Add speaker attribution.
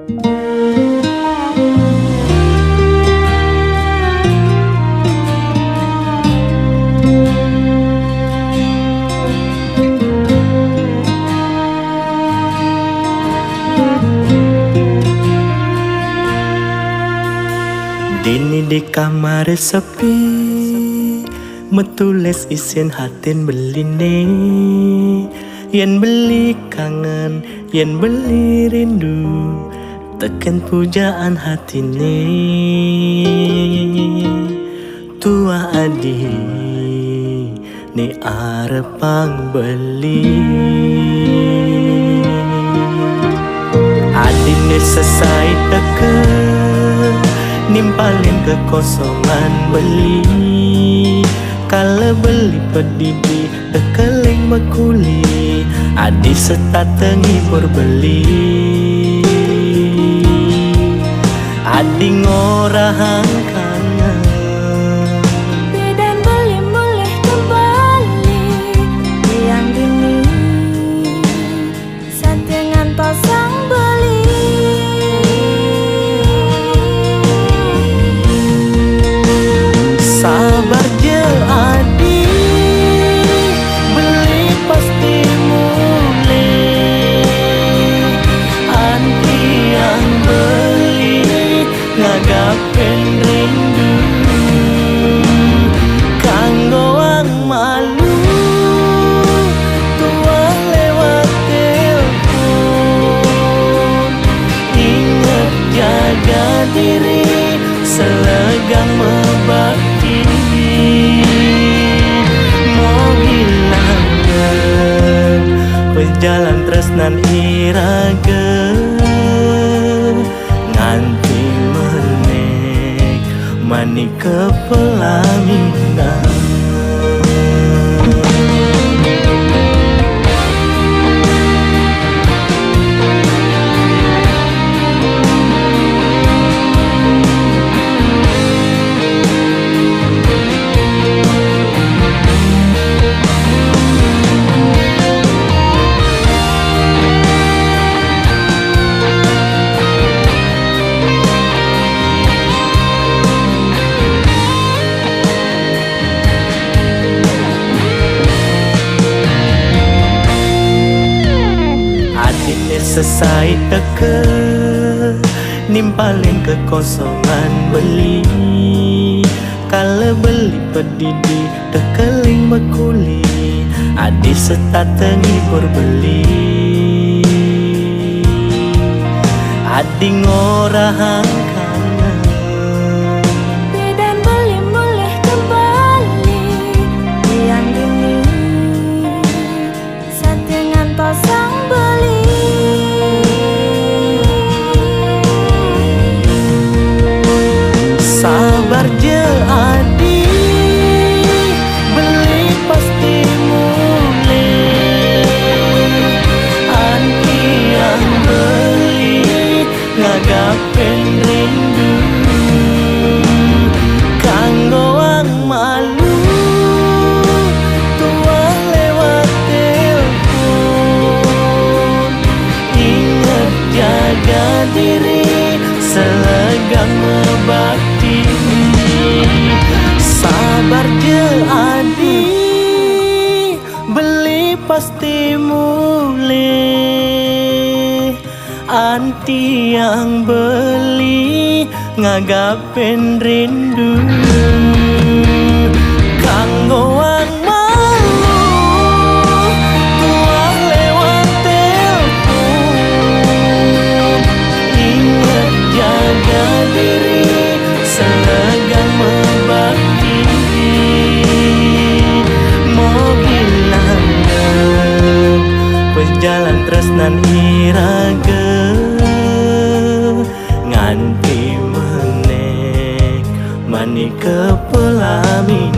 Speaker 1: Dini di kamar sepi, metulis isin hatin beline. Yen beli kangen, yen beli rindu, tekan pujaan hatine. Tua adi, ni arepang beli. Adine selesai teken, nimpalin kekosongan beli. Kalau beli pedidi tekeling bekuli, adi serta tenghibur beli. Adi ngorahang kangen,
Speaker 2: bidan beli mulih kembali. Yang dini satengan pasang beli.
Speaker 1: sabar je adi, beli pasti mulih. Anti yang beli ngagapen rindu, kanggoang malu tuang lewat telepon. Ingat jaga diri, selegang mebakti. Mau hilangkan pejalan tresnan irage, nganti menek mani kepelaminan. Selesai teken, nimpalin kekosongan beli. Kalau beli pedidi tekeling bekuli, adi serta tenghibur beli. Adi ngorahang kangen,
Speaker 2: Bidan beli mulih kembali. Yang dini satengan pasang beli.
Speaker 1: sabar je adi, beli pasti mulih. Anti yang beli ngagapen rindu, kanggoang malu tuang lewat telepon. Ingat jaga diri, selegang mebakti. Sabar je adi, beli pasti mulih. Anti yang beli ngagapen rindu, kanggoang malu tuang lewat telepon. Ingat jaga diri, selegang mebakti. Mau hilangkan pejalan tresnan irage, nganti menek mani kepelami.